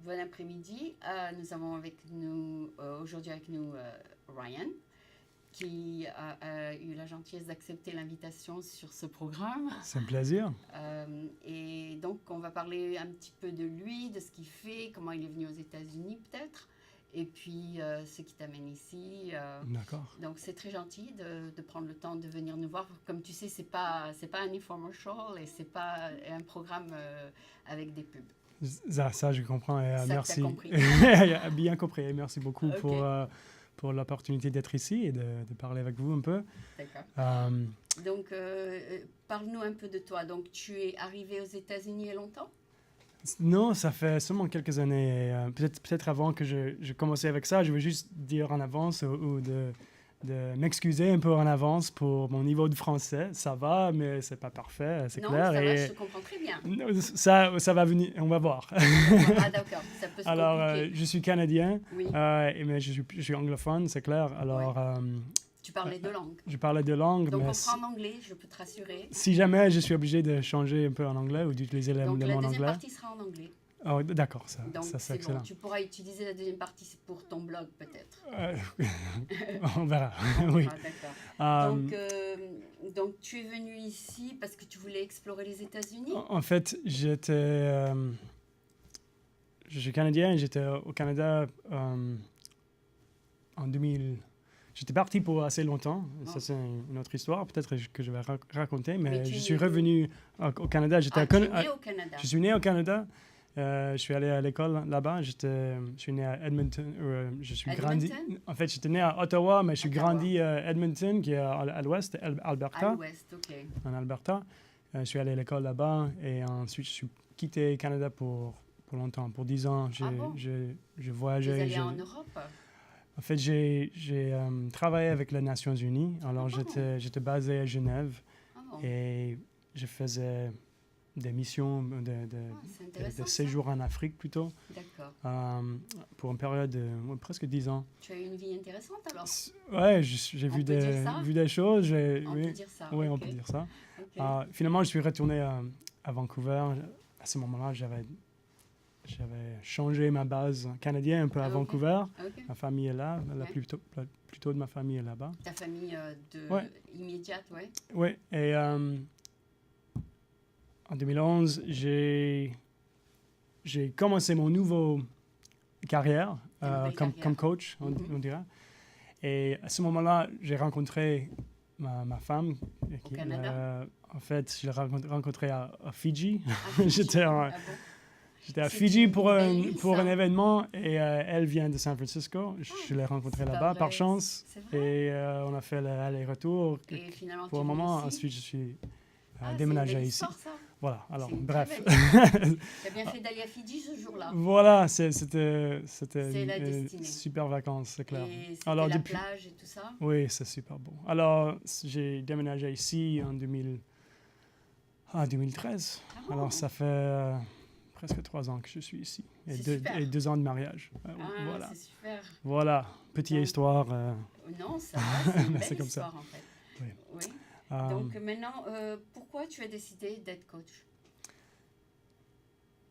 bon après-midi. Nous avons avec nous, aujourd'hui avec nous Ryan, qui a eu la gentillesse d'accepter l'invitation sur ce programme. C'est un plaisir. Et donc, on va parler un petit peu de lui, de ce qu'il fait, comment il est venu aux États-Unis peut-être, et puis ce qui t'amène ici. D'accord. Donc, c'est très gentil de prendre le temps de venir nous voir. Comme tu sais, c'est pas un infomercial et c'est pas un programme avec des pubs. Ça je comprends. Et, ça, merci. T'as compris. Bien compris. Et merci beaucoup Okay. pour l'opportunité d'être ici et de parler avec vous un peu. D'accord. Donc, parle-nous un peu de toi. Donc, tu es arrivé aux États-Unis il y a longtemps? Non, ça fait seulement quelques années. Peut-être avant que je commençais avec ça, je veux juste dire en avance ou de m'excuser un peu en avance pour mon niveau de français. Ça va, mais c'est pas parfait, c'est non, clair. Non, ça va, je te comprends très bien. Ça va venir, on va voir. Ah, d'accord, ça peut se Alors, compliquer. je suis canadien, oui. Mais je suis anglophone, c'est clair. Alors, tu parlais deux langues. Je parlais deux langues. Donc, mais on prend en anglais, je peux te rassurer. Si jamais je suis obligé de changer un peu en anglais ou d'utiliser le mot en anglais. Donc, la deuxième partie sera en anglais. Oh, d'accord, ça c'est excellent. Bon. Tu pourras utiliser la deuxième partie pour ton blog, peut-être. On verra, oui. Ah, d'accord. Donc, tu es venu ici parce que tu voulais explorer les États-Unis? En fait, je suis canadien et j'étais au Canada en 2000. J'étais parti pour assez longtemps. Oh. Ça, c'est une autre histoire, peut-être que je vais raconter. Mais je suis revenu au Canada. Tu es né au Canada? Je suis né au Canada. Je suis allé à l'école là-bas. Je suis né à Edmonton. Je suis grandi. En fait, j'étais né à Ottawa, mais je suis grandi à Edmonton, qui est à l'ouest, Alberta. À l'ouest, OK. En Alberta. Je suis allé à l'école là-bas et ensuite je suis quitté le Canada pour longtemps, pour 10 ans. Je voyageais. Tu es allé en Europe? En fait, j'ai travaillé avec les Nations Unies. Alors, j'étais basé à Genève et je faisais des missions de séjour en Afrique plutôt. D'accord. Pour une période de presque 10 ans. Tu as eu une vie intéressante alors? Oui, j'ai vu des choses. On peut dire ça. Oui, on peut dire ça. Finalement, je suis retourné à Vancouver. À ce moment-là, j'avais changé ma base canadienne un peu à Vancouver. Ma famille est là. Plutôt de ma famille est là-bas. Ta famille immédiate, oui. Oui. Et en 2011, j'ai commencé mon nouveau carrière comme coach, on dirait. Et à ce moment-là, j'ai rencontré ma femme. Au Canada? En fait, je l'ai rencontrée à Fidji. J'étais à Fidji pour un événement et elle vient de San Francisco. Je l'ai rencontrée là-bas par chance et on a fait l'aller-retour pour un moment. Ensuite, je suis déménagé ici. Ça. Voilà, alors bref. Tu as bien fait d'aller à Fidji ce jour-là. Voilà, c'était une super vacances, c'est clair. Et c'était la plage et tout ça? Oui, c'est super beau. Alors, j'ai déménagé ici en 2013. Alors, ça fait presque 3 ans que je suis ici. Et 2 ans de mariage. Voilà. C'est super. Voilà, petite histoire. Non, ça va, c'est une belle comme histoire ça. En fait. Oui. Donc maintenant, pourquoi tu as décidé d'être coach?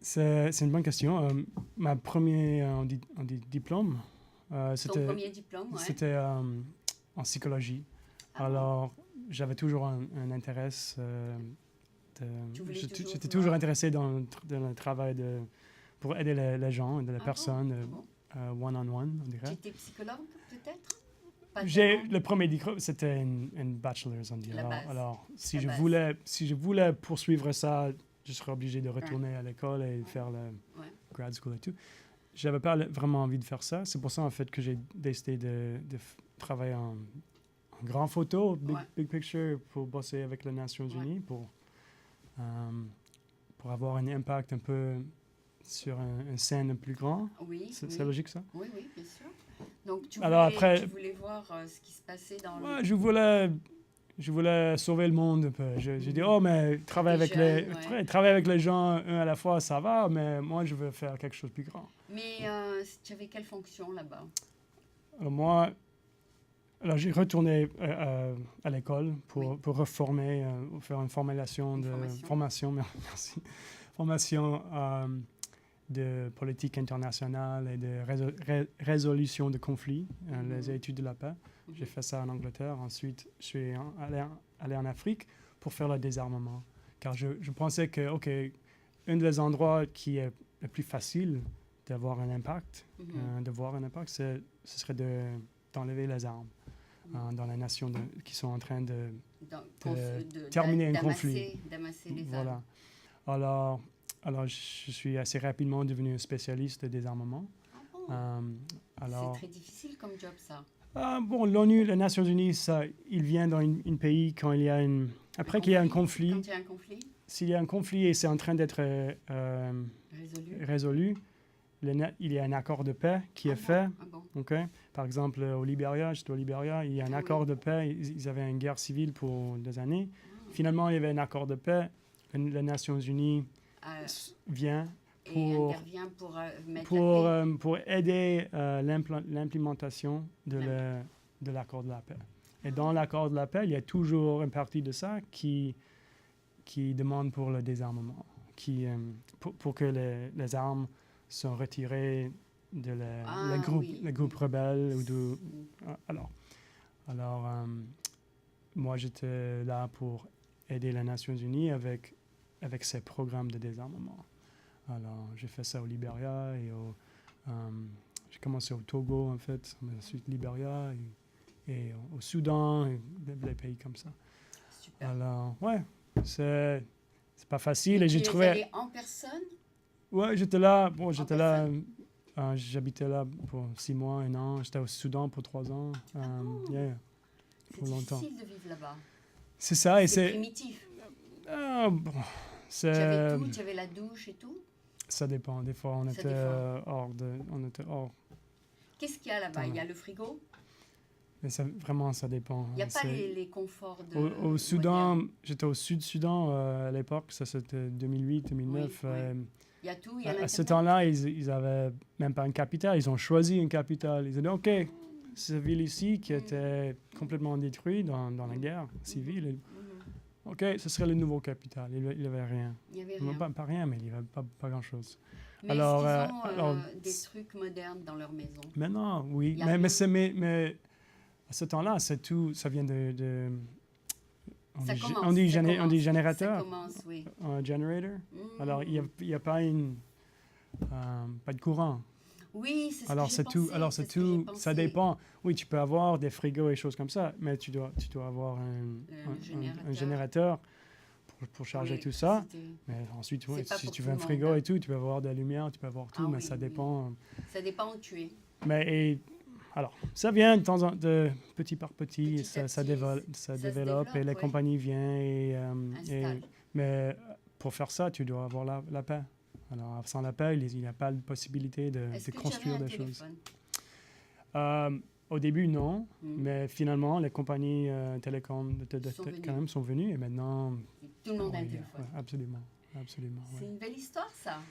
C'est une bonne question. Ma première diplôme, ton premier diplôme, c'était en psychologie. Alors, j'avais toujours un intérêt. J'étais toujours intéressé dans le travail pour aider les gens, les personnes, one-on-one, on dirait. Tu étais psychologue, peut-être? Le premier diplôme, c'était une bachelor's, on dirait. Alors, si je voulais poursuivre ça, je serais obligé de retourner à l'école et faire le grad school et tout. Je n'avais pas vraiment envie de faire ça. C'est pour ça, en fait, que j'ai décidé de travailler en grand photo, big picture, pour bosser avec les Nations Unies, pour avoir un impact un peu sur une scène plus grand. Oui. C'est logique, ça? Oui, bien sûr. Donc, tu voulais voir ce qui se passait dans le... Je voulais sauver le monde un peu. J'ai dit, mais travailler avec les gens un à la fois, ça va, mais moi, je veux faire quelque chose de plus grand. Mais tu avais quelle fonction là-bas? Alors, j'ai retourné à l'école pour reformer, faire une formation. Merci. Formation de politique internationale et de résolution de conflits, les études de la paix. J'ai fait ça en Angleterre. Ensuite, je suis allé en Afrique pour faire le désarmement. Car je pensais que, OK, un des endroits qui est le plus facile d'avoir un impact, de voir un impact, ce serait d'enlever les armes dans les nations qui sont en train de terminer un conflit. D'amasser les voilà. Alors, je suis assez rapidement devenu un spécialiste de désarmement. Ah bon? C'est très difficile comme job, ça. Bon, l'ONU, les Nations Unies, il vient dans un pays quand il y a qu'il y a un conflit. Quand il y a un conflit. S'il y a un conflit et c'est en train d'être résolu, il y a un accord de paix qui est fait. Okay? Par exemple, au Libéria, j'étais au Libéria, il y a un accord de paix. Ils avaient une guerre civile pour des années. Finalement, il y avait un accord de paix. Les Nations Unies vient pour aider l'implémentation de l'accord de la paix. Et dans l'accord de la paix, il y a toujours une partie de ça qui demande pour le désarmement, pour que les armes sont retirées de les groupes rebelles. Alors, moi, j'étais là pour aider les Nations Unies avec ces programmes de désarmement. Alors, j'ai fait ça au Libéria et j'ai commencé au Togo, en fait, ensuite Libéria et au Soudan, et des pays comme ça. Super. Alors, ouais, c'est pas facile. Et j'ai trouvé... allé en personne? Ouais, j'étais là. Bon, j'habitais là pour 6 mois, 1 an. J'étais au Soudan pour 3 ans. C'est difficile de vivre là-bas. C'est ça. Et c'est primitif. Bon, tu avais tout, tu avais la douche et tout? Ça dépend. Des fois, on était hors. Qu'est-ce qu'il y a là-bas? Il y a le frigo? Mais vraiment, ça dépend. Il n'y a pas les conforts de... Au Soudan, j'étais au Sud-Soudan à l'époque, ça c'était 2008, 2009. Oui. Il y a tout, il y a à ce temps-là, ils n'avaient même pas une capitale, ils ont choisi une capitale. Ils ont dit, OK, cette ville ici qui était complètement détruite dans la guerre civile, OK, ce serait le nouveau capitale. Il n'y avait rien. Il n'y avait rien. Pas rien, mais il n'y avait pas grand-chose. Mais est-ce qu'ils ont des trucs modernes dans leur maison? Maintenant, oui. Mais à ce temps-là, c'est tout, ça vient de on dit générateur. Ça commence, oui. Generator. Alors, il n'y a pas pas de courant. Oui, c'est ce que j'ai pensé. C'est tout, ça dépend. Oui, tu peux avoir des frigos et choses comme ça, mais tu dois avoir un générateur pour charger tout ça. Mais ensuite, si tu veux un frigo et tout, tu peux avoir de la lumière, tu peux avoir tout, mais ça dépend. Ça dépend où tu es. Alors, ça vient de petit par petit, ça développe et la compagnie vient. Mais pour faire ça, tu dois avoir la paix. Alors, sans la paix, il n'y a pas de possibilité de construire des choses. Au début, non, mais finalement, les compagnies télécom quand même sont venues et maintenant... Tout le monde a un téléphone. Absolument. C'est une belle histoire, ça.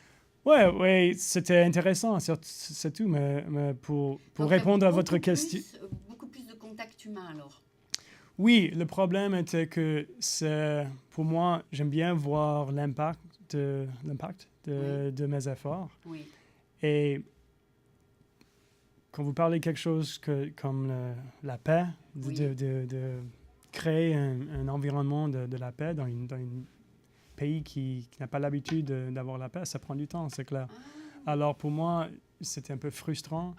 Oui, c'était intéressant, c'est tout, mais pour répondre à votre question... Beaucoup plus de contact humain, alors. Oui, le problème était que pour moi, j'aime bien voir l'impact de mes efforts. Oui. Et quand vous parlez quelque chose comme la paix, de créer un environnement de la paix dans un pays qui n'a pas l'habitude d'avoir la paix, ça prend du temps, c'est clair. Alors pour moi, c'était un peu frustrant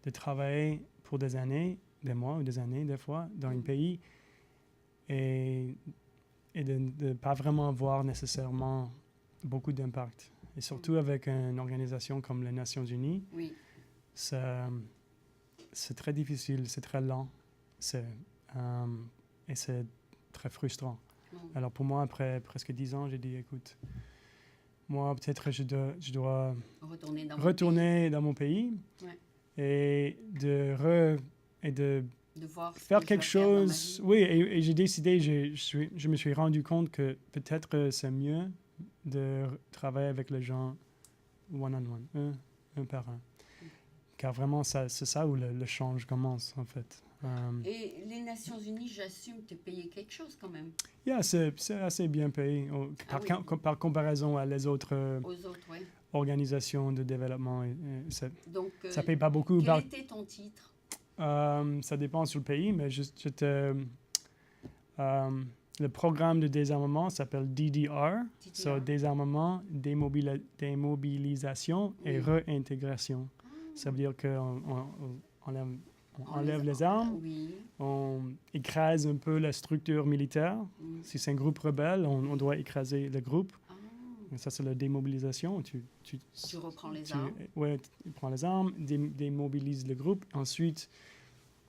de travailler pour des années, des mois ou des années, des fois, dans un pays et de ne pas vraiment avoir nécessairement beaucoup d'impact. Et surtout avec une organisation comme les Nations Unies, c'est très difficile, c'est très lent, et c'est très frustrant. Alors pour moi, après presque 10 ans, j'ai dit, écoute, moi peut-être je dois retourner dans mon pays et de faire quelque chose. Oui, et j'ai décidé, je me suis rendu compte que peut-être c'est mieux de travailler avec les gens one-on-one, un par un. Car vraiment, c'est ça où le change commence, en fait. Et les Nations Unies, j'assume, te payer quelque chose quand même. C'est assez bien payé par comparaison à les autres. Aux autres, oui. organisation de développement. Donc, ça paye pas beaucoup. Quel était ton titre? Ça dépend sur le pays, mais j'étais... le programme de désarmement s'appelle DDR, so désarmement, démobilisation et réintégration. Ça veut dire qu'on enlève les armes, on écrase un peu la structure militaire. Si c'est un groupe rebelle, on doit écraser le groupe. Ça, c'est la démobilisation. Tu reprends les armes. Oui, tu prends les armes, démobilises le groupe. Ensuite,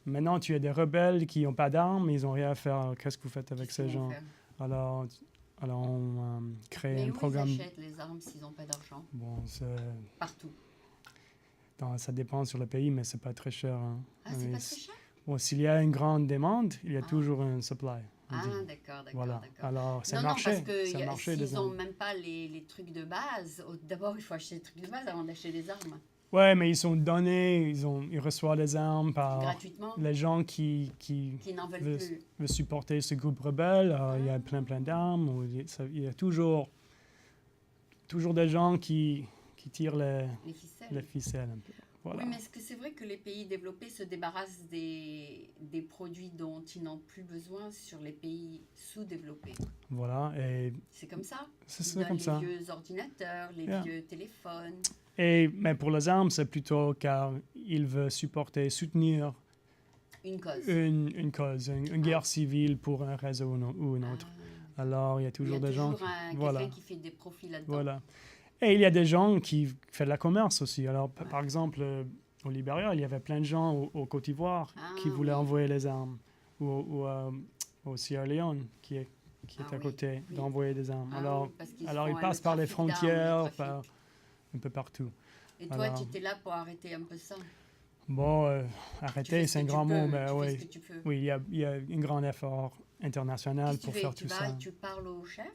maintenant, tu as des rebelles qui n'ont pas d'armes, ils n'ont rien à faire. Qu'est-ce que vous faites avec ces gens? Alors, on crée un programme. Mais où ils achètent les armes s'ils n'ont pas d'argent? Bon, partout. Ça dépend sur le pays, mais c'est pas très cher. Hein. Ah, c'est pas très cher? Bon, s'il y a une grande demande, il y a toujours un supply. D'accord. Voilà. Alors, c'est marché. Non, parce que s'ils n'ont même pas les trucs de base, d'abord, il faut acheter les trucs de base avant d'acheter des armes. Ouais, mais ils sont donnés, ils reçoivent les armes par gratuitement. Les gens qui n'en veulent plus. Veulent supporter ce groupe rebelle. Il y a plein d'armes. Il y a toujours des gens qui tirent les ficelles un peu. Voilà. Oui, mais est-ce que c'est vrai que les pays développés se débarrassent des produits dont ils n'ont plus besoin sur les pays sous-développés? Voilà. Et c'est comme ça. C'est comme ça. Les vieux ordinateurs, les vieux téléphones. Mais pour les armes, c'est plutôt car ils veulent soutenir une cause. Une cause, une guerre civile pour un réseau ou une autre. Alors, il y a toujours des gens quelqu'un qui fait des profits là-dedans. Voilà. Et il y a des gens qui font de la commerce aussi. Alors, par exemple, au Libéria, il y avait plein de gens au Côte d'Ivoire qui voulaient envoyer les armes. Ou au Sierra Leone, qui est à côté, d'envoyer des armes. Alors ils passent par les frontières, un peu partout. Et toi, tu étais là pour arrêter un peu ça? Bon, arrêter, c'est un grand mot, mais oui. Oui, il y a un grand effort international pour faire tout ça. Tu parles au chef?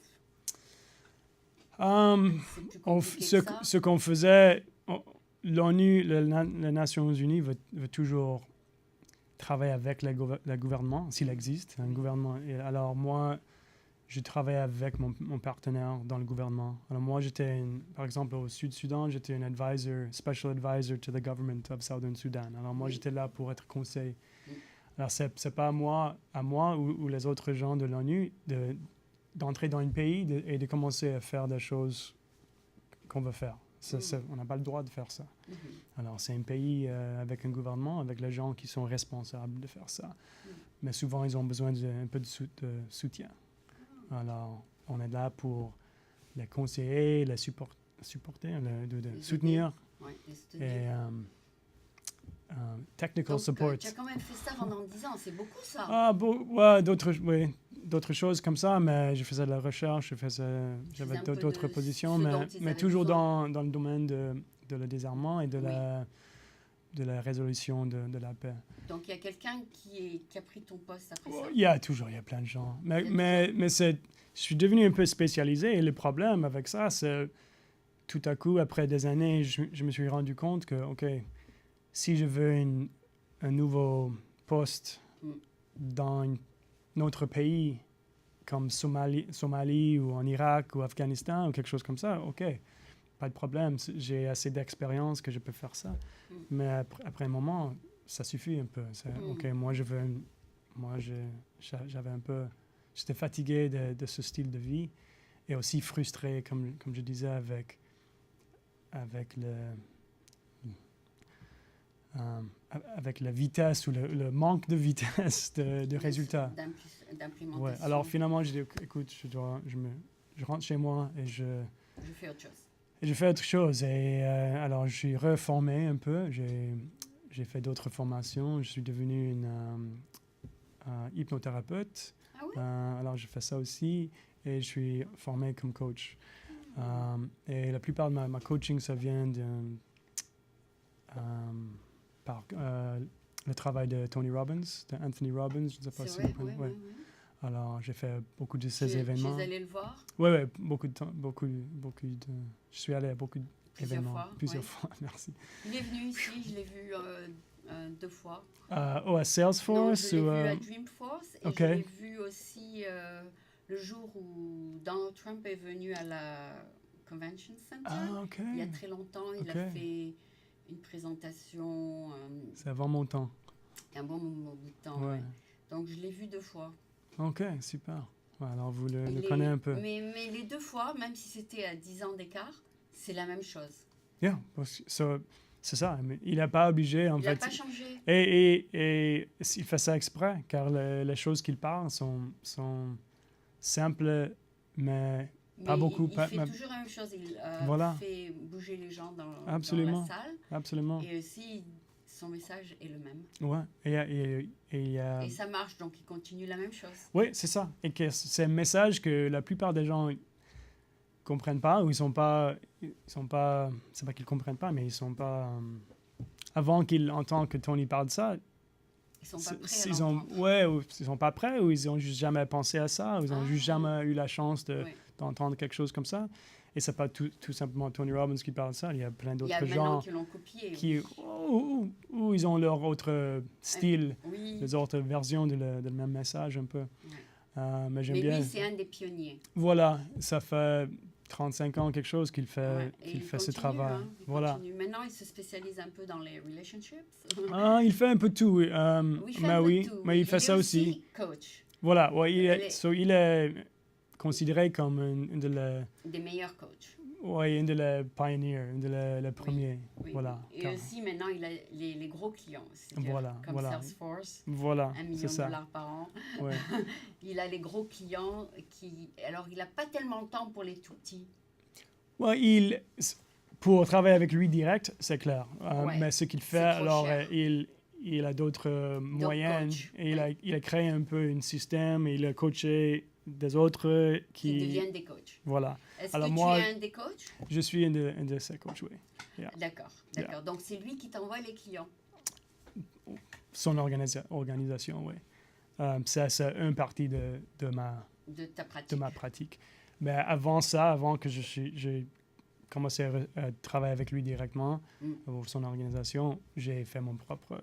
Ce qu'on faisait, l'ONU, les Nations Unies veut toujours travailler avec le gouvernement, s'il existe un gouvernement. Et alors moi, je travaillais avec mon partenaire dans le gouvernement. Alors moi, par exemple, au Sud-Soudan, j'étais un special advisor to the government of Southern Sudan. Alors moi, j'étais là pour être conseil. Alors c'est pas à moi ou les autres gens de l'ONU d'entrer dans un pays et de commencer à faire des choses qu'on veut faire. On n'a pas le droit de faire ça. Alors, c'est un pays avec un gouvernement, avec les gens qui sont responsables de faire ça. Mais souvent, ils ont besoin d'un peu de soutien. Alors, on est là pour les conseiller, les supporter, de soutenir. Et technical support. Tu as quand même fait ça pendant 10 ans, c'est beaucoup ça. D'autres choses comme ça, mais je faisais de la recherche, j'avais d'autres positions, mais toujours dans le domaine de le désarmement et de la résolution de la paix. Donc, il y a quelqu'un qui a pris ton poste après ça? Il y a plein de gens. Mais je suis devenu un peu spécialisé et le problème avec ça, c'est tout à coup, après des années, je me suis rendu compte que, OK, si je veux un nouveau poste dans un autre pays, comme Somalie ou en Irak ou Afghanistan ou quelque chose comme ça, OK, pas de problème. J'ai assez d'expérience que je peux faire ça. Mais après un moment, ça suffit un peu. OK, j'avais un peu... J'étais fatigué de ce style de vie et aussi frustré, comme je disais, avec la vitesse ou le manque de vitesse de résultats. D'implémentation. Ouais. Alors finalement, j'ai dit, écoute, je rentre chez moi et je fais autre chose. Et je fais autre chose. Et alors, je suis reformé un peu. J'ai fait d'autres formations. Je suis devenu une hypnothérapeute. Ah oui? Alors, je fais ça aussi. Et je suis formé comme coach. Et la plupart de ma coaching, ça vient par le travail de Tony Robbins, de Anthony Robbins. Je ne sais pas si vous connaissez. Oui. Alors, j'ai fait beaucoup de ces événements. Tu es allé le voir? Oui, beaucoup de temps. Je suis allé à beaucoup d'événements. Plusieurs fois, merci. Il est venu ici, je l'ai vu 2 fois. À Salesforce? Non, je l'ai vu à Dreamforce. Et je l'ai vu aussi le jour où Donald Trump est venu Convention Center. Ah, OK. Il y a très longtemps, il a fait une présentation. C'est avant mon temps. Un bon bout de temps, Ouais. Donc, je l'ai vu 2 fois. OK, super. Ouais, alors, vous le connaissez un peu. Mais les 2 fois, même si c'était à 10 ans d'écart, c'est la même chose. Yeah, c'est ça. Mais il n'a pas obligé, en il fait. Il n'a pas changé. Et il fait ça exprès, car les choses qu'il parle sont simples, mais pas beaucoup. Il fait toujours la même chose. Il fait bouger les gens dans la salle. Absolument. Et aussi, son message est le même. Ouais. Et ça marche, donc il continue la même chose. Oui, c'est ça. Et que c'est un message que la plupart des gens comprennent pas, ou ils sont pas, c'est pas qu'ils comprennent pas, mais ils sont pas, avant qu'ils entendent que Tony parle de ça, ils sont pas prêts à l'entendre. Ou ils sont pas prêts, ou ils ont juste jamais pensé à ça, ou ils ont juste jamais eu la chance d'entendre quelque chose comme ça. Et c'est pas tout simplement Tony Robbins qui parle de ça, il y a plein d'autres gens qui l'ont copié. Ou ils ont leur autre style, les autres versions de le même message un peu. Ouais. Mais j'aime bien. Lui, c'est un des pionniers. Voilà, ça fait 35 ans quelque chose qu'il fait, ce travail. Voilà. Maintenant, il se spécialise un peu dans les relationships. Il fait un peu tout. Mais il fait ça aussi. Coach. Voilà, il est considéré comme des meilleurs coachs. Oui, un de les pioneers, un de les premiers. Oui. Voilà. Et aussi, maintenant, il a les gros clients aussi. Voilà. Comme Salesforce. Voilà, $1 million par an. Ouais. Il a les gros clients qui... Alors, il n'a pas tellement le temps pour les tout petits. Ouais, pour travailler avec lui direct, c'est clair. Mais ce qu'il fait, alors, il a d'autres moyens. Et il a créé un peu un système. Et il a coaché des autres qui deviennent des coachs. Voilà. Est-ce que tu es un des coachs? Je suis un de ces coachs, oui. Yeah. D'accord. Donc, c'est lui qui t'envoie les clients? Son organisation, oui. C'est une partie de ma pratique. Mais avant que j'ai commencé à travailler avec lui directement, pour son organisation, j'ai fait mon propre...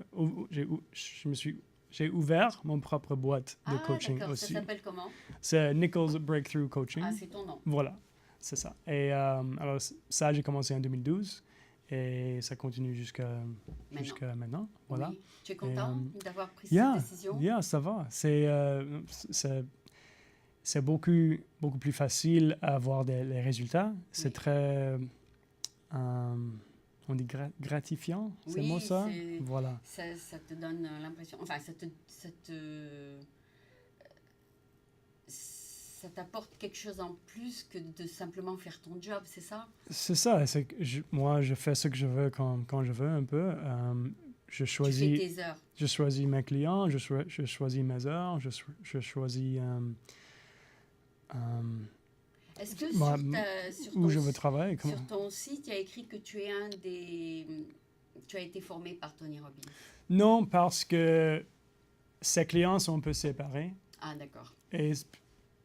J'ai ouvert mon propre boîte de coaching aussi. Ça s'appelle comment? C'est Nichols Breakthrough Coaching. Ah, c'est ton nom. Voilà, c'est ça. Et alors, ça, j'ai commencé en 2012 et ça continue jusqu'à maintenant. Voilà. Oui. Tu es content d'avoir pris cette décision? Oui, ça va. C'est beaucoup plus facile à avoir les résultats. C'est très... on dit gratifiant, c'est mot ça? Voilà. Ça te donne l'impression... Enfin, ça t'apporte quelque chose en plus que de simplement faire ton job, c'est ça? C'est ça. Moi, je fais ce que je veux quand je veux, un peu. Tu fais tes heures. Je choisis mes clients, je choisis mes heures, je choisis... Est-ce que je veux travailler? Sur ton site, il y a écrit que tu as été formé par Tony Robbins? Non, parce que ses clients sont un peu séparés. Ah, d'accord. Et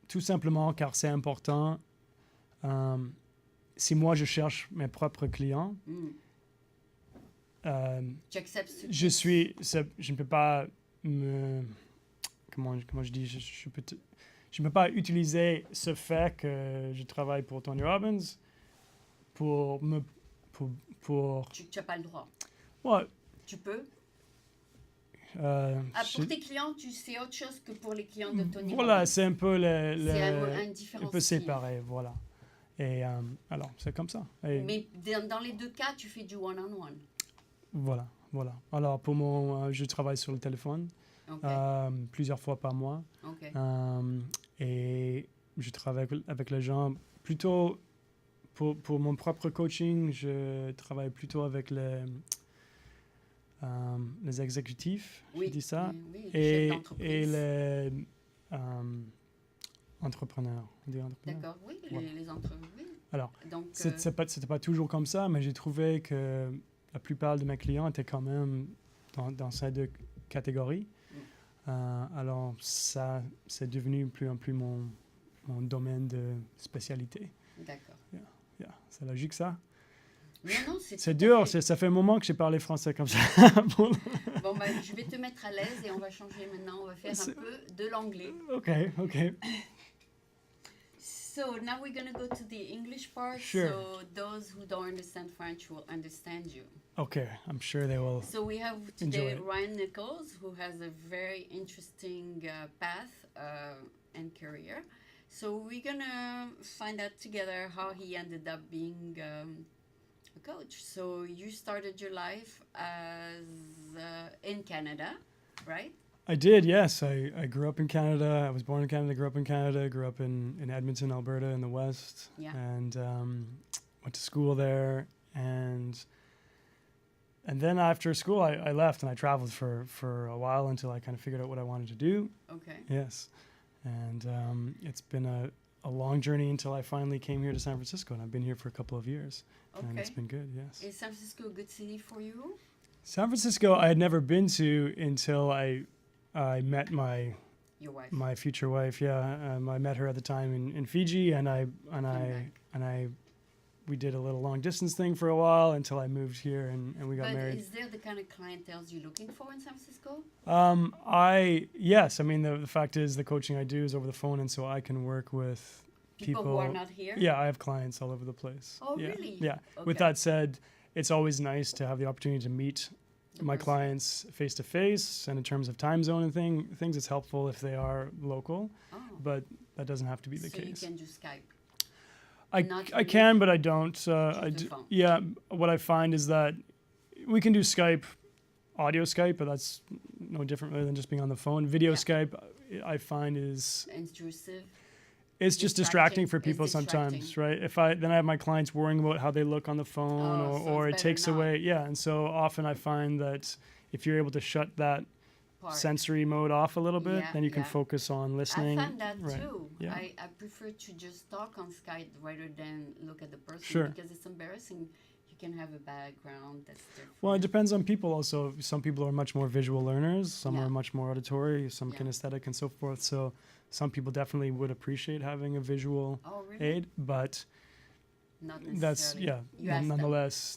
tout simplement car c'est important. Si moi, je cherche mes propres clients, tu acceptes ce je ne peux pas comment je dis, je ne peux pas utiliser ce fait que je travaille pour Tony Robbins pour... Tu n'as pas le droit. Ouais. Tu peux? Pour tes clients, c'est autre chose que pour les clients de Tony Robbins. Voilà, c'est un peu un peu séparé, voilà. Et alors, c'est comme ça. Mais dans les deux cas, tu fais du one-on-one. Voilà. Alors, je travaille sur le téléphone. Okay. Plusieurs fois par mois. Okay. Et je travaille avec les gens plutôt pour mon propre coaching. Je travaille plutôt avec les exécutifs, je dis ça, et les entrepreneurs. D'accord, oui, voilà. les entreprises. Alors, c'était pas toujours comme ça, mais j'ai trouvé que la plupart de mes clients étaient quand même dans ces deux catégories. Alors, ça, c'est devenu plus en plus mon domaine de spécialité. D'accord. C'est logique, ça? Non, c'est dur, ça fait un moment que j'ai parlé français comme ça. Bon, je vais te mettre à l'aise et on va changer maintenant. On va faire un peu de l'anglais. OK. So now we're going to go to the English part. Sure. So those who don't understand French will understand you. Okay, I'm sure they will. So we have today Ryan Nichols, who has a very interesting path and career. So we're going to find out together how he ended up being a coach. So you started your life as in Canada, right? I did, yes. I grew up in Canada. I was born in Canada, grew up in Canada, grew up in Edmonton, Alberta in the West. Yeah. And went to school there. And then after school, I left and I traveled for a while until I kind of figured out what I wanted to do. Okay. Yes. And it's been a long journey until I finally came here to San Francisco. And I've been here for a couple of years. Okay. And it's been good, yes. Is San Francisco a good city for you? San Francisco, I had never been to until I met Your wife. my future wife. Yeah, I met her at the time in Fiji, and we did a little long distance thing for a while until I moved here and we got married. But is there the kind of clientele you're looking for in San Francisco? Yes. I mean, the fact is the coaching I do is over the phone, and so I can work with people who are not here? Yeah, I have clients all over the place. Oh, yeah. really? Yeah. Okay. With that said, it's always nice to have the opportunity to meet my person. clients face to face, and in terms of time zone and things, it's helpful if they are local, but that doesn't have to be the case. So you can do Skype? I can, but I don't. Yeah, what I find is that we can do Skype, audio Skype, but that's no different really than just being on the phone. Video Skype, I find is intrusive. It's just distracting for people sometimes, right? I have my clients worrying about how they look on the phone, or it takes away. Yeah, and so often I find that if you're able to shut that sensory mode off a little bit, then you can focus on listening. I find that too. Yeah. I prefer to just talk on Skype rather than look at the person. Sure. Because it's embarrassing. You can have a background that's different. Well, it depends on people also. Some people are much more visual learners. Some are much more auditory, some kinesthetic and so forth. So some people definitely would appreciate having a visual aid, but not necessarily. Nonetheless.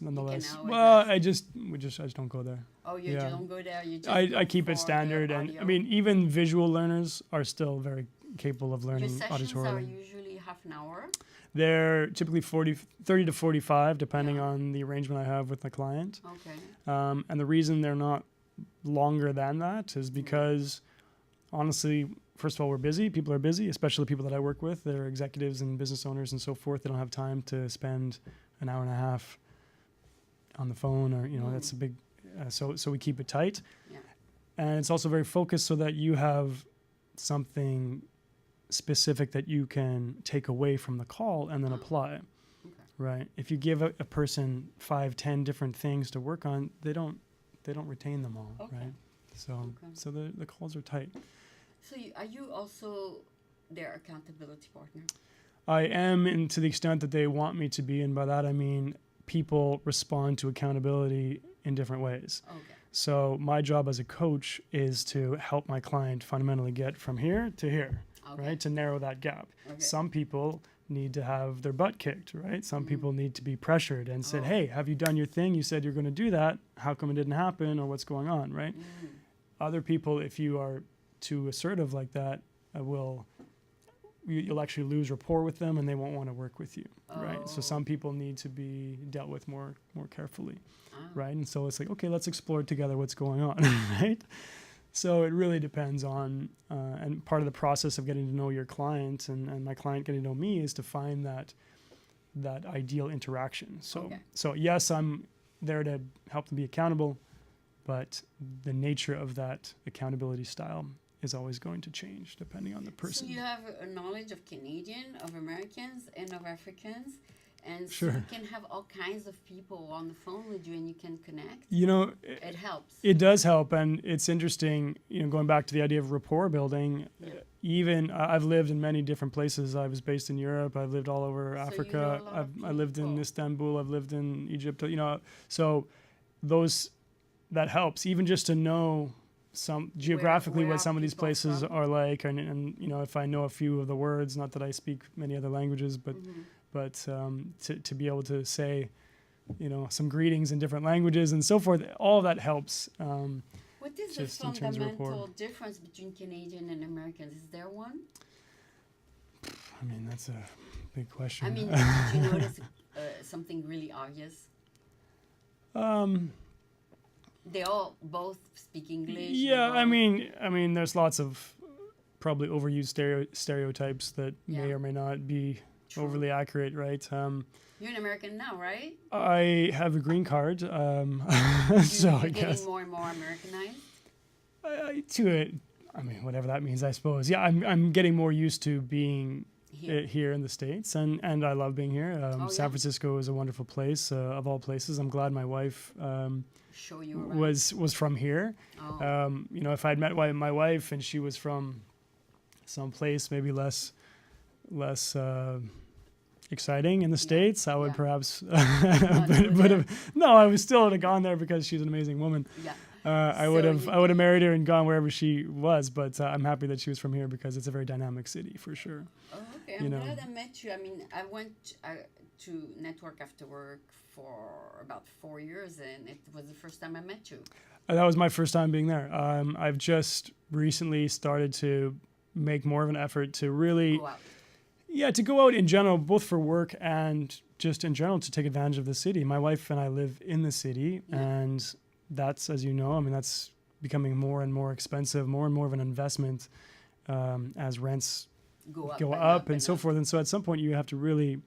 Well, I just don't go there. Oh, you don't go there. You just I keep it standard, and I mean even visual learners are still very capable of learning Your sessions auditorily. are usually half an hour. They're typically 30 to 45, depending on the arrangement I have with the client. Okay. And the reason they're not longer than that is because, honestly, first of all, we're busy. People are busy, especially the people that I work with. They're executives and business owners and so forth. They don't have time to spend an hour and a half on the phone, or that's a big. So we keep it tight, and it's also very focused so that you have something specific that you can take away from the call and then apply. Okay. Right? If you give a person 5-10 different things to work on, they don't retain them all. Okay. Right? So the calls are tight. So are you also their accountability partner? I am, and to the extent that they want me to be, and by that I mean people respond to accountability in different ways. Okay. So my job as a coach is to help my client fundamentally get from here to here, right? To narrow that gap. Okay. Some people need to have their butt kicked, right? Some people need to be pressured and said, hey, have you done your thing? You said you're going to do that. How come it didn't happen, or what's going on, right? Other people, if you are too assertive like that, you'll actually lose rapport with them, and they won't want to work with you, right? So some people need to be dealt with more carefully, right? And so it's like, okay, let's explore together what's going on, right? So it really depends on, and part of the process of getting to know your client and my client getting to know me is to find that ideal interaction. So yes, I'm there to help them be accountable, but the nature of that accountability style is always going to change depending on the person. So you have a knowledge of Canadian, of Americans, and of Africans, and Sure. so you can have all kinds of people on the phone with you, and you can connect. It helps. It does help, and it's interesting. Going back to the idea of rapport building. Even I've lived in many different places. I was based in Europe. I've lived all over Africa. I lived in Istanbul. I've lived in Egypt. So that helps, even just to know some geographically what some of these places are like, and if I know a few of the words, not that I speak many other languages, but to be able to say some greetings in different languages and so forth, all of that helps. What is the fundamental difference between Canadian and Americans? Is there one? I mean, that's a big question. I mean, did you notice something really obvious? They all both speak English. Yeah, I mean, there's lots of probably overused stereotypes that may or may not be overly accurate, right? You're an American now, right? I have a green card, so I guess getting more and more Americanized. To it. I mean, whatever that means, I suppose. Yeah, I'm getting more used to being here in the States, and I love being here. San Francisco is a wonderful place, of all places. I'm glad my wife was from here. Oh. You know, if I'd met my wife and she was from someplace maybe less exciting in the States, I would perhaps no, I was still would have gone there because she's an amazing woman. Yeah. I would have married her and gone wherever she was, but I'm happy that she was from here because it's a very dynamic city for sure. Oh, okay. I'm glad I met you. I mean, I went to network after work for about 4 years, and it was the first time I met you. That was my first time being there. I've just recently started to make more of an effort to really go out. Yeah, to go out in general, both for work and just in general to take advantage of the city. My wife and I live in the city, and that's, as you know, I mean, that's becoming more and more expensive, more and more of an investment as rents go up and so forth. And so at some point you have to really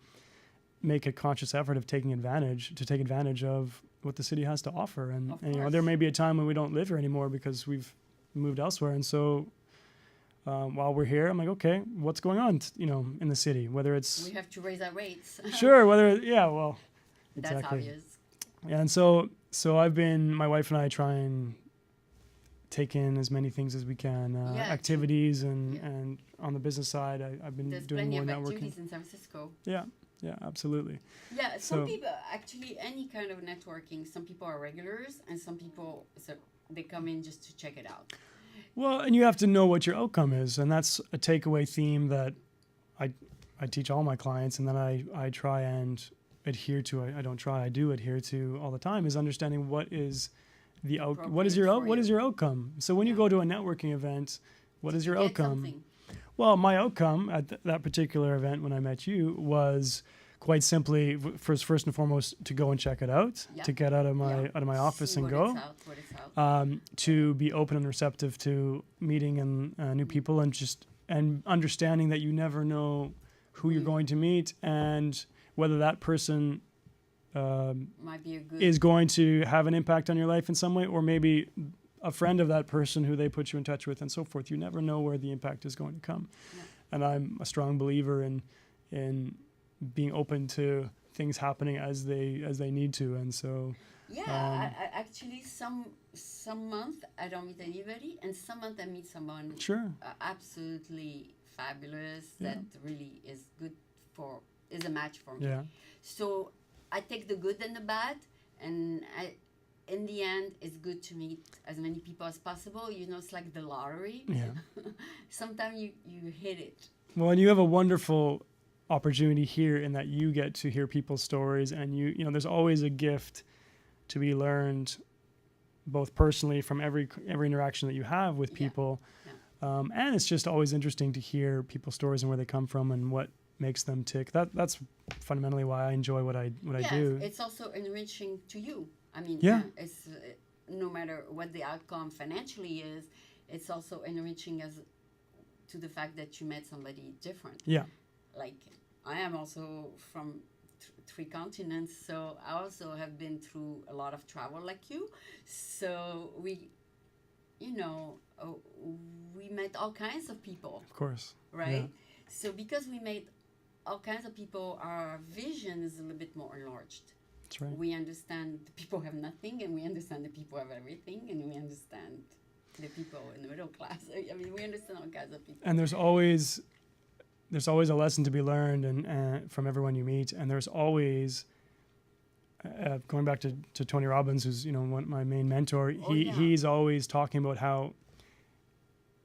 make a conscious effort of take advantage of what the city has to offer. And you know, there may be a time when we don't live here anymore because we've moved elsewhere. And so while we're here, I'm like, okay, what's going on, in the city? Whether it's... We have to raise our rates. Sure, exactly. That's obvious. Yeah, and so my wife and I try and take in as many things as we can, activities and on the business side, I've been doing more networking. There's plenty of activities in San Francisco. Yeah, absolutely. Yeah, some people, actually, any kind of networking, some people are regulars and some people, they come in just to check it out. Well, and you have to know what your outcome is, and that's a takeaway theme that I teach all my clients, and then I try and adhere to. I do adhere to all the time, is understanding what is what is your outcome. So when you go to a networking event, what is your outcome? Something. Well, my outcome at that particular event when I met you was quite simply first and foremost to go and check it out, to get out of my office and go, to be open and receptive to meeting and new people and understanding that you never know who you're going to meet and whether that person is going to have an impact on your life in some way, or maybe a friend of that person who they put you in touch with and so forth. You never know where the impact is going to come. Yeah. And I'm a strong believer in being open to things happening as they need to. And so I actually some month I don't meet anybody, and some month I meet someone absolutely fabulous that really is a match for me. Yeah. So I take the good and the bad, and in the end, it's good to meet as many people as possible. You know, it's like the lottery. Yeah. Sometimes you hit it. Well, and you have a wonderful opportunity here in that you get to hear people's stories, and you know, there's always a gift to be learned, both personally from every interaction that you have with people, and it's just always interesting to hear people's stories and where they come from and what makes them tick. That's fundamentally why I enjoy what I do. It's also enriching to you. I mean, it's no matter what the outcome financially is, it's also enriching as to the fact that you met somebody different. Yeah. Like, I am also from 3 continents, so I also have been through a lot of travel like you. So we met all kinds of people. Of course. Right? Yeah. So because we met all kinds of people, our vision is a little bit more enlarged. That's right. We understand the people have nothing, and we understand the people have everything, and we understand the people in the middle class. I mean, we understand all kinds of people. And there's always a lesson to be learned and from everyone you meet, and there's always going back to Tony Robbins, who's my main mentor. He's always talking about how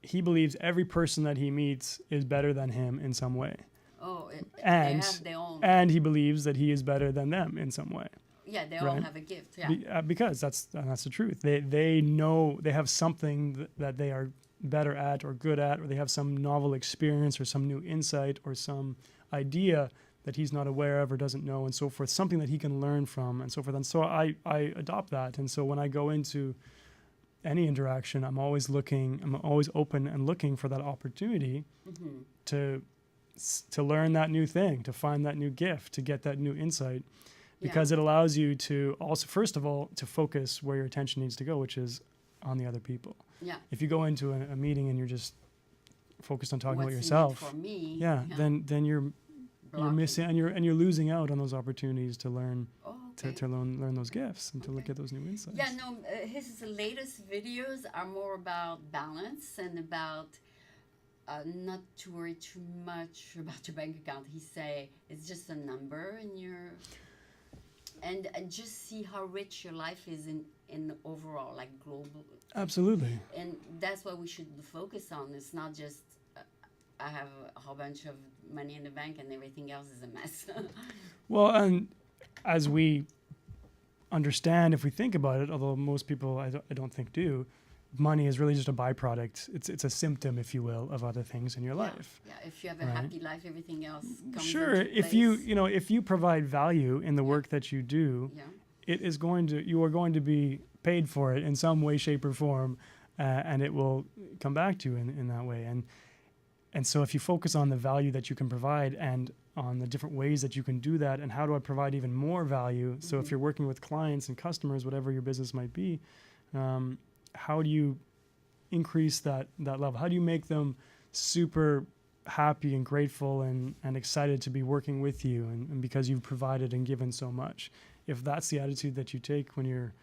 he believes every person that he meets is better than him in some way. Oh, they have their own. And he believes that he is better than them in some way. Yeah, they all have a gift. Yeah, because that's the truth. They know they have something that they are better at or good at, or they have some novel experience or some new insight or some idea that he's not aware of or doesn't know and so forth, something that he can learn from and so forth. And so I adopt that. And so when I go into any interaction, I'm always open and looking for that opportunity to learn that new thing, to find that new gift, to get that new insight, because it allows you to also, first of all, to focus where your attention needs to go, which is on the other people. Yeah. If you go into a meeting and you're just focused on talking What's about yourself, for me? then you're missing and you're losing out on those opportunities to learn to learn those gifts and to look at those new insights. Yeah, no, his latest videos are more about balance and about not to worry too much about your bank account. He say it's just a number in your and just see how rich your life is in overall, like global. Absolutely. And that's what we should focus on. It's not just I have a whole bunch of money in the bank and everything else is a mess. Well, and as we understand, if we think about it, although most people I don't think do, money is really just a byproduct. It's a symptom, if you will, of other things in your life. Yeah, if you have a happy life, everything else comes Sure, into if place. if you provide value in the work that you do, you are going to be paid for it in some way, shape, or form, and it will come back to you in that way. And so if you focus on the value that you can provide and on the different ways that you can do that and how do I provide even more value. So if you're working with clients and customers, whatever your business might be, how do you increase that level? How do you make them super happy and grateful and excited to be working with you and because you've provided and given so much? If that's the attitude that you take when you're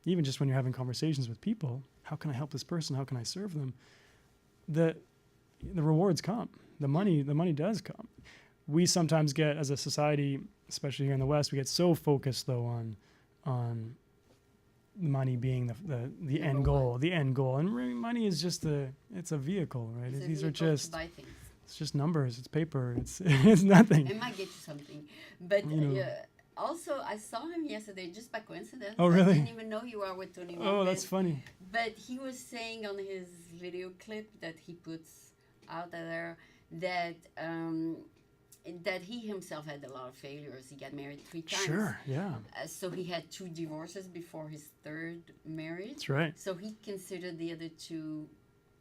having conversations with people, how can I help this person? How can I serve them? The rewards come. The money does come. We sometimes get, as a society, especially here in the West, we get so focused though on money being the end goal. The end goal, and really money is just it's a vehicle, right? These are just to buy things. It's just numbers. It's paper. It's nothing. It might get you something, but also I saw him yesterday just by coincidence. Oh, really? I didn't even know you are with Tony. Oh, that's funny. But he was saying on his video clip that he puts out there that that he himself had a lot of failures. He got married 3 times. Sure, yeah. So he had 2 divorces before his 3rd marriage. That's right. So he considered the other 2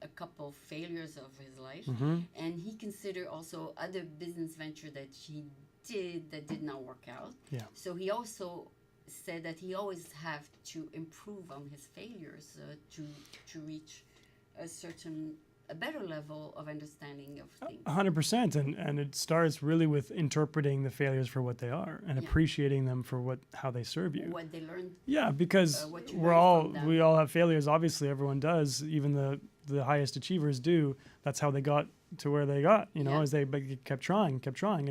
a couple failures of his life. And he considered also other business venture that he did that did not work out. Yeah. So he also said that he always have to improve on his failures to reach a better level of understanding of things. 100%, and it starts really with interpreting the failures for what they are and appreciating them for how they serve you. What they learned. Yeah, because we all have failures. Obviously, everyone does. Even the highest achievers do. That's how they got to where they got. As they kept trying,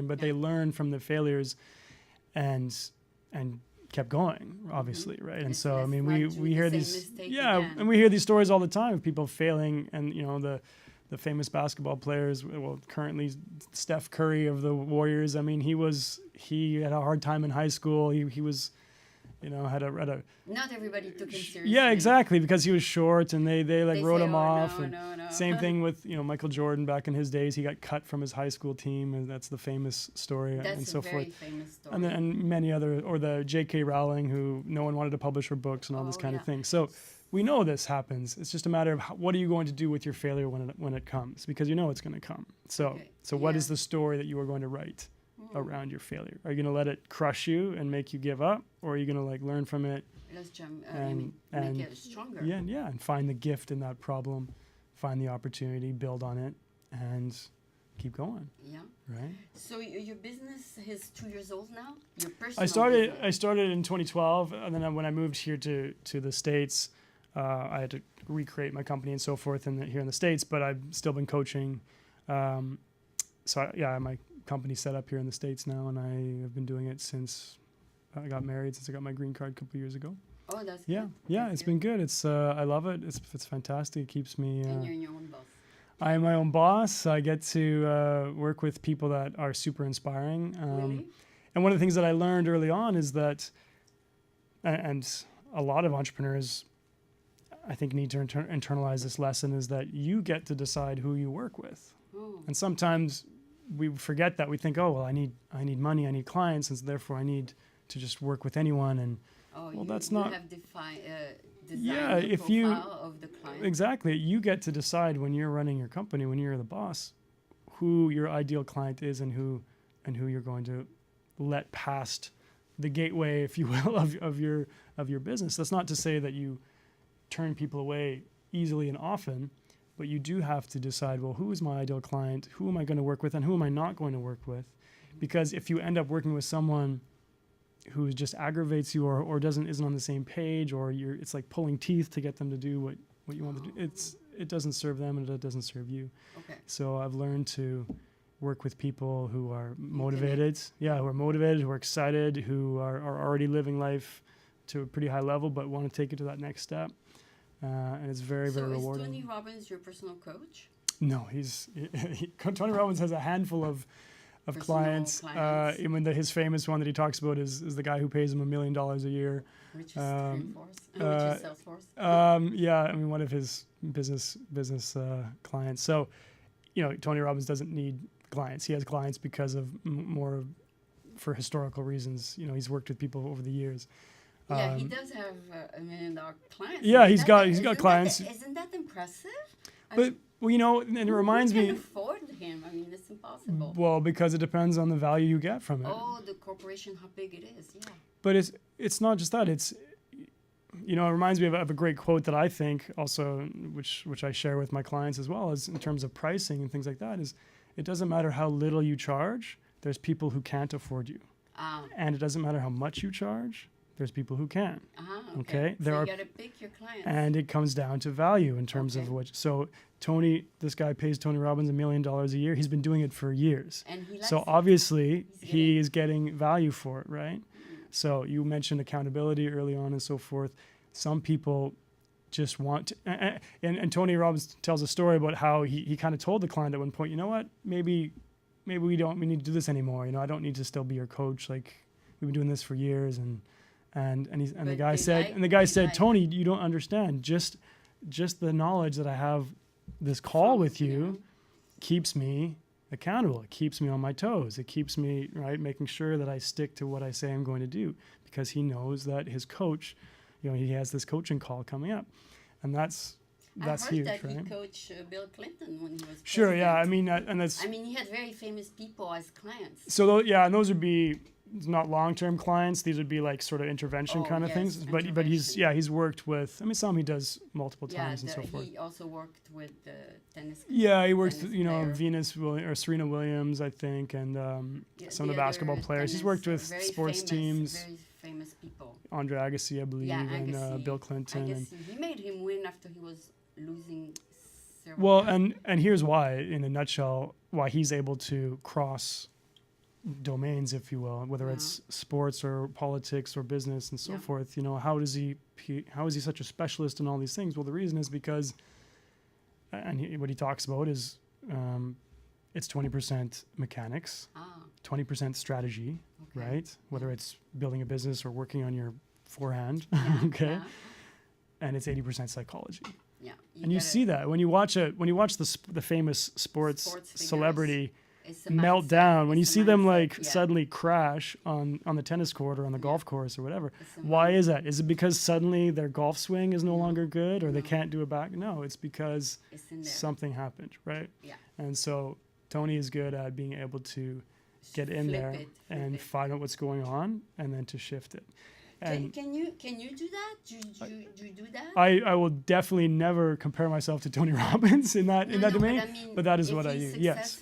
but they learned from the failures, and kept going, obviously, right? And so, I mean, we hear these, and we hear these stories all the time of people failing, and the famous basketball players. Well, currently Steph Curry of the Warriors. I mean, he had a hard time in high school. He was, had a. Not everybody took him seriously. Yeah, exactly, because he was short, and they wrote him off. No. Same thing with Michael Jordan back in his days. He got cut from his high school team, and that's the famous story, and so forth. Famous story. And many other, or the J.K. Rowling, who no one wanted to publish her books and all this kind of thing. So we know this happens. It's just a matter of what are you going to do with your failure when it comes, because it's going to come. So what is the story that you are going to write around your failure? Are you going to let it crush you and make you give up, or are you going to learn from it and make it stronger? Yeah, and find the gift in that problem, find the opportunity, build on it, and keep going. Yeah. Right. So your business is 2 years old now. Your personal. I started in 2012, and then when I moved here to the States, I had to recreate my company and so forth here in the States. But I've still been coaching. I have my company set up here in the States now, and I have been doing it since I got married, since I got my green card a couple of years ago. Oh, that's good. Yeah, it's been good. It's I love it. It's fantastic. It keeps me. And you're your own boss. I am my own boss. I get to work with people that are super inspiring. Really? And one of the things that I learned early on is that, and a lot of entrepreneurs I think need to internalize this lesson is that you get to decide who you work with. Oh. And sometimes we forget that. We think, oh, well, I need money, I need clients, and so therefore I need to just work with anyone. And that's not. You have defined if profile you of the client. Exactly, you get to decide when you're running your company, when you're the boss, who your ideal client is and who you're going to let past the gateway, if you will, of your business. That's not to say that you turn people away easily and often, but you do have to decide, well, who is my ideal client? Who am I going to work with and who am I not going to work with? Because if you end up working with someone who just aggravates you or isn't on the same page, or it's like pulling teeth to get them to do what you want to do, it doesn't serve them and it doesn't serve you. Okay. So I've learned to work with people who are motivated, who are excited, who are already living life to a pretty high level, but want to take it to that next step. And it's very, very rewarding. So is Tony Robbins your personal coach? No, Tony Robbins has a handful of clients. Even his famous one that he talks about is the guy who pays him $1 million a year. Which is Salesforce. One of his business clients. So, Tony Robbins doesn't need clients. He has clients because of more for historical reasons. He's worked with people over the years. He does have $1 million clients. Yeah, he's got clients. Isn't that impressive? And it reminds me. Who can afford him? I mean, it's impossible. Well, because it depends on the value you get from it. Oh, the corporation, how big it is, yeah. But it's not just that. It reminds me of a great quote that I think also, which I share with my clients as well, is in terms of pricing and things like that, is it doesn't matter how little you charge. There's people who can't afford you, and it doesn't matter how much you charge. There's people who can. Okay. So you gotta pick your clients. And it comes down to value in terms of what. So this guy pays Tony Robbins $1 million a year. He's been doing it for years. And he likes so obviously he is getting value for it, right? So you mentioned accountability early on and so forth. Some people just want to, and Tony Robbins tells a story about how he kind of told the client at one point, you know what, maybe we need to do this anymore. I don't need to still be your coach. Like, we've been doing this for years, and the guy said, Tony, you don't understand. Just the knowledge that I have this call with you keeps me accountable. It keeps me on my toes. It keeps me making sure that I stick to what I say I'm going to do, because he knows that his coach, he has this coaching call coming up, and that's huge, that right? He coached Bill Clinton when he was sure, president. yeah. I mean, and that's. I mean, he had very famous people as clients. So and those would be not long-term clients. These would be like sort of intervention kind of things. But he's worked with. I mean, some he does multiple times and so forth. He also worked with the tennis. Yeah, he worked. Venus or Serena Williams, I think, and some of the basketball players. He's worked with sports teams. Very famous people. Andre Agassi, I believe, and Bill Clinton. Agassi. He made him win after he was losing. Well, and here's why, in a nutshell, why he's able to cross domains, if you will, whether it's sports or politics or business and so forth. How is he such a specialist in all these things? Well, the reason is because, what he talks about is, it's 20% mechanics, 20% strategy, right? Whether it's building a business or working on your forehand, and it's 80% psychology. Yeah, and you see that when you watch the famous sports celebrity melt down, when you see them suddenly crash on the tennis court or on the golf course or whatever. Why is that? Is it because suddenly their golf swing is no longer good, or they can't do it back? No, it's because something happened, right? Yeah. And so Tony is good at being able to get in there and find out what's going on and then to shift it. And can you do that? Do you do that? I will definitely never compare myself to Tony Robbins in that domain. But that is what I do. Yes.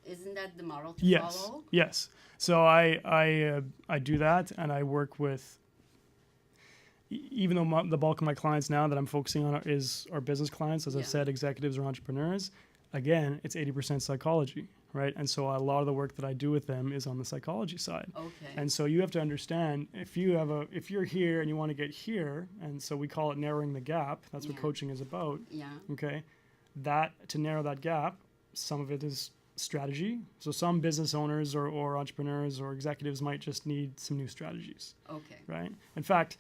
Isn't that the model to follow? Yes. So I do that, and I work with. Even though the bulk of my clients now that I'm focusing on are business clients, as I've said, executives or entrepreneurs. Again, it's 80% psychology, right? And so a lot of the work that I do with them is on the psychology side. Okay. And so you have to understand, if you're here and you want to get here, and so we call it narrowing the gap. That's what coaching is about. Yeah. Okay. To narrow that gap, some of it is strategy. So some business owners or entrepreneurs or executives might just need some new strategies. Okay. Right. In fact,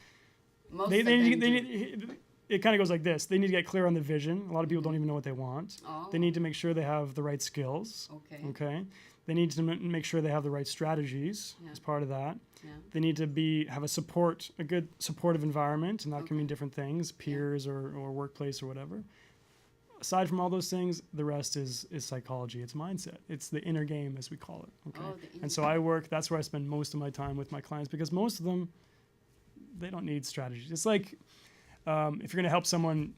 it kind of goes like this. They need to get clear on the vision. A lot of people don't even know what they want. Oh. They need to make sure they have the right skills. Okay. They need to make sure they have the right strategies as part of that. Yeah. They need to have a good supportive environment, and that can mean different things, peers or workplace or whatever. Aside from all those things, the rest is psychology. It's mindset. It's the inner game, as we call it. Okay. And so that's where I spend most of my time with my clients, because most of them, they don't need strategies. It's like if you're going to help someone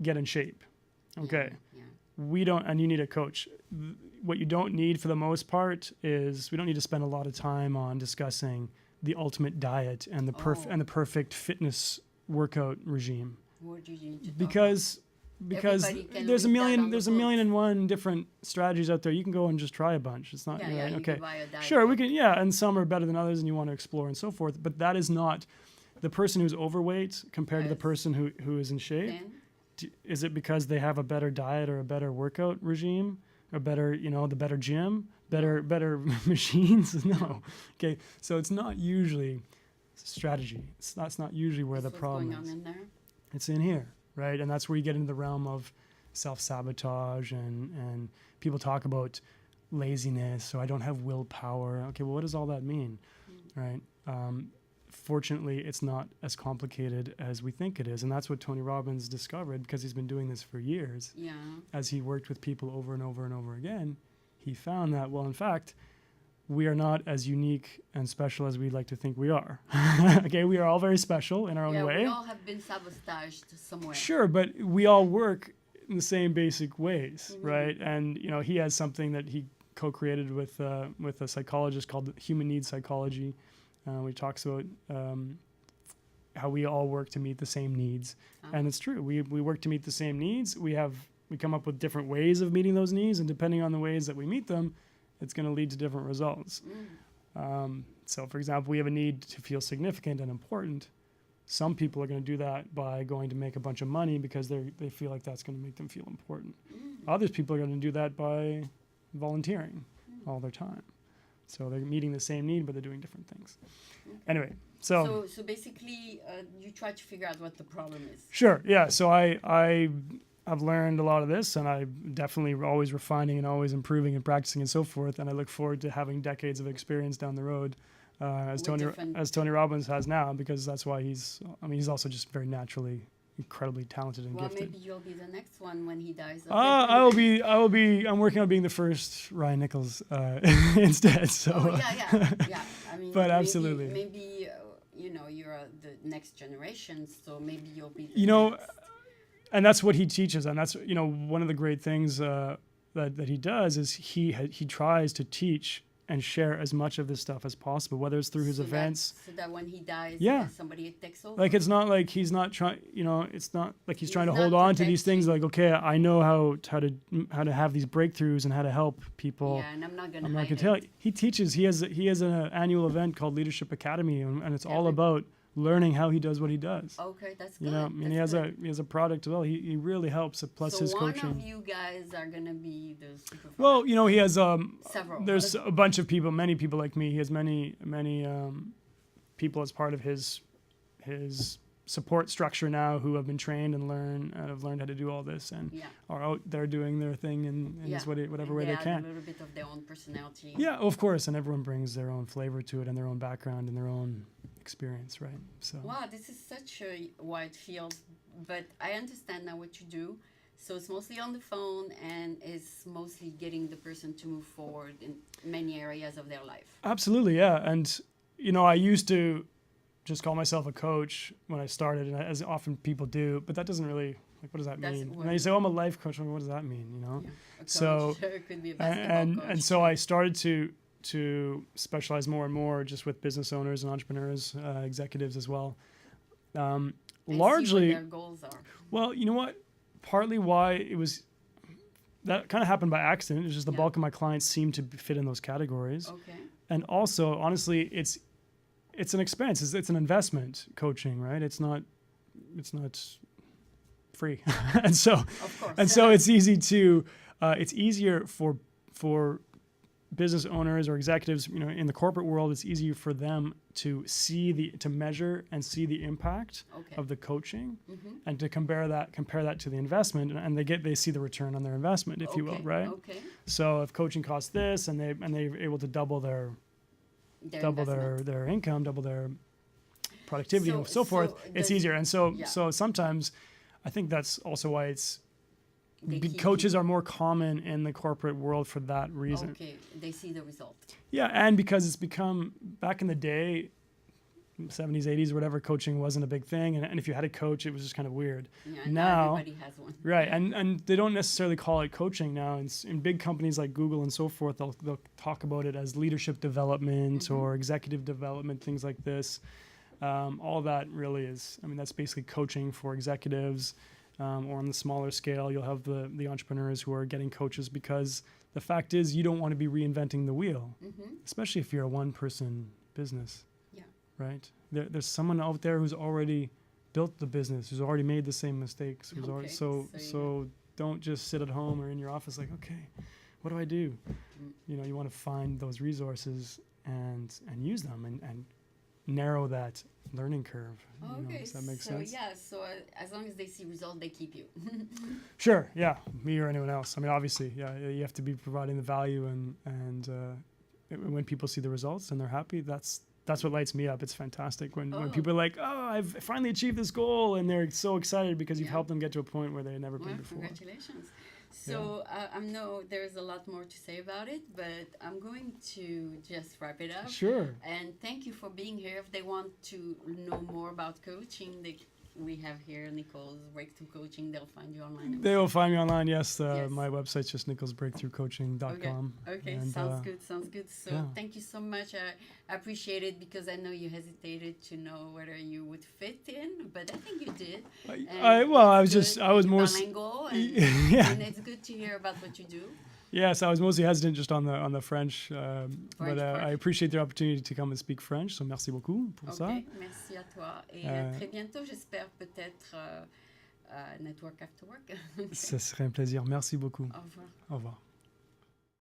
get in shape, okay, and you need a coach. What you don't need for the most part is we don't need to spend a lot of time on discussing the ultimate diet and the perfect fitness workout regime. What do you need to because there's a million and one different strategies out there. You can go and just try a bunch. It's not okay. Sure, we can. Yeah, and some are better than others, and you want to explore and so forth. But that is not the person who's overweight compared to the person who is in shape. Is it because they have a better diet or a better workout regime, or better, the better gym, better machines? No. Okay, so it's not usually strategy. That's not usually where the problem is. What's going on in there? It's in here. Right, and that's where you get into the realm of self-sabotage, and people talk about laziness, so I don't have willpower. Okay, well, what does all that mean, right? Fortunately, it's not as complicated as we think it is, and that's what Tony Robbins discovered, because he's been doing this for years. Yeah. As he worked with people over and over and over again, he found that, well, in fact, we are not as unique and special as we'd like to think we are. Okay, we are all very special in our own way. We all have been sabotaged somewhere. Sure, but we all work in the same basic ways, right? And he has something that he co-created with a psychologist called human needs psychology, which talks about how we all work to meet the same needs. And it's true. We work to meet the same needs. We come up with different ways of meeting those needs, and depending on the ways that we meet them, it's going to lead to different results. So, for example, we have a need to feel significant and important. Some people are going to do that by going to make a bunch of money because they feel like that's going to make them feel important. Other people are going to do that by volunteering all their time. So they're meeting the same need, but they're doing different things. Anyway, so basically, you try to figure out what the problem is. Sure, yeah. So I've learned a lot of this, and I'm definitely always refining and always improving and practicing and so forth. And I look forward to having decades of experience down the road, as Tony Robbins has now, because that's why he's also just very naturally incredibly talented and gifted. Well, maybe you'll be the next one when he dies. I'm working on being the first Ryan Nichols instead. So. Yeah. I mean, but absolutely. Maybe you're the next generation, so maybe you'll be. The next. And that's what he teaches, and that's one of the great things that he does is he tries to teach and share as much of this stuff as possible, whether it's through his events. So that when he dies, somebody takes over. Like it's not like he's not trying. It's not like he's trying to hold on to these things. Like, okay, I know how to have these breakthroughs and how to help people. Yeah, and I'm not going to tell you. He teaches. He has an annual event called Leadership Academy, and it's all about learning how he does what he does. Okay, that's good. And he has a product as well. He really helps. Plus his coaching. So one of you guys are gonna be the supervisor. Well, he has several. There's a bunch of people, many people like me. He has many people as part of his support structure now who have been trained and have learned how to do all this and are out there doing their thing in whatever way they can. A little bit of their own personality. Yeah, of course, and everyone brings their own flavor to it and their own background and their own experience, right? So. Wow, this is such a wide field, but I understand now what you do. So it's mostly on the phone, and it's mostly getting the person to move forward in many areas of their life. Absolutely, yeah. And I used to just call myself a coach when I started, and as often people do, but that doesn't really, what does that mean? And you say, I'm a life coach. What does that mean? Yeah, a coach could be a basketball coach. And so I started to specialize more and more just with business owners and entrepreneurs, executives as well. Largely, see what their goals are. Well, you know what? Partly why it was that kind of happened by accident. It's just the bulk of my clients seem to fit in those categories. Okay. And also, honestly, it's an expense. It's an investment. Coaching, right? It's not free, so it's easy to it's easier for business owners or executives, in the corporate world, it's easier for them to to measure and see the impact of the coaching, and to compare that to the investment, and they see the return on their investment, if you will, right? Okay. So if coaching costs this, and they're able to double their income, double their productivity, and so forth, it's easier. And so sometimes, I think that's also why coaches are more common in the corporate world for that reason. Okay, they see the result. Yeah, and because it's become, back in the day, 70s, 80s, whatever, coaching wasn't a big thing. And if you had a coach, it was just kind of weird. Yeah, now everybody has one. Right, and they don't necessarily call it coaching now. In big companies like Google and so forth, they'll talk about it as leadership development or executive development, things like this. All that really is, that's basically coaching for executives. Or on the smaller scale, you'll have the entrepreneurs who are getting coaches, because the fact is you don't want to be reinventing the wheel, especially if you're a one-person business. Yeah. Right? There's someone out there who's already built the business, who's already made the same mistakes. So don't just sit at home or in your office like, okay, what do I do? You want to find those resources and use them and narrow that learning curve. Does that make sense? So as long as they see results, they keep you. Sure, yeah, me or anyone else. Obviously, you have to be providing the value, and when people see the results and they're happy, that's what lights me up. It's fantastic when people are like, oh, I've finally achieved this goal, and they're so excited because you've helped them get to a point where they had never been before. Congratulations. So I know there's a lot more to say about it, but I'm going to just wrap it up. Sure. And thank you for being here. If they want to know more about coaching, we have here Nichols Breakthrough Coaching. They'll find you online. They will find me online, yes. My website's just nicholsbreakthroughcoaching.com. Okay. Sounds good. So thank you so much. I appreciate it, because I know you hesitated to know whether you would fit in, but I think you did. I was more bilingual, and it's good to hear about what you do. Yes, I was mostly hesitant just on the French, but I appreciate the opportunity to come and speak French, so merci beaucoup pour ça. Merci à toi, et à très bientôt, j'espère peut-être Network After Work. Ce serait un plaisir, merci beaucoup. Au revoir. Au revoir.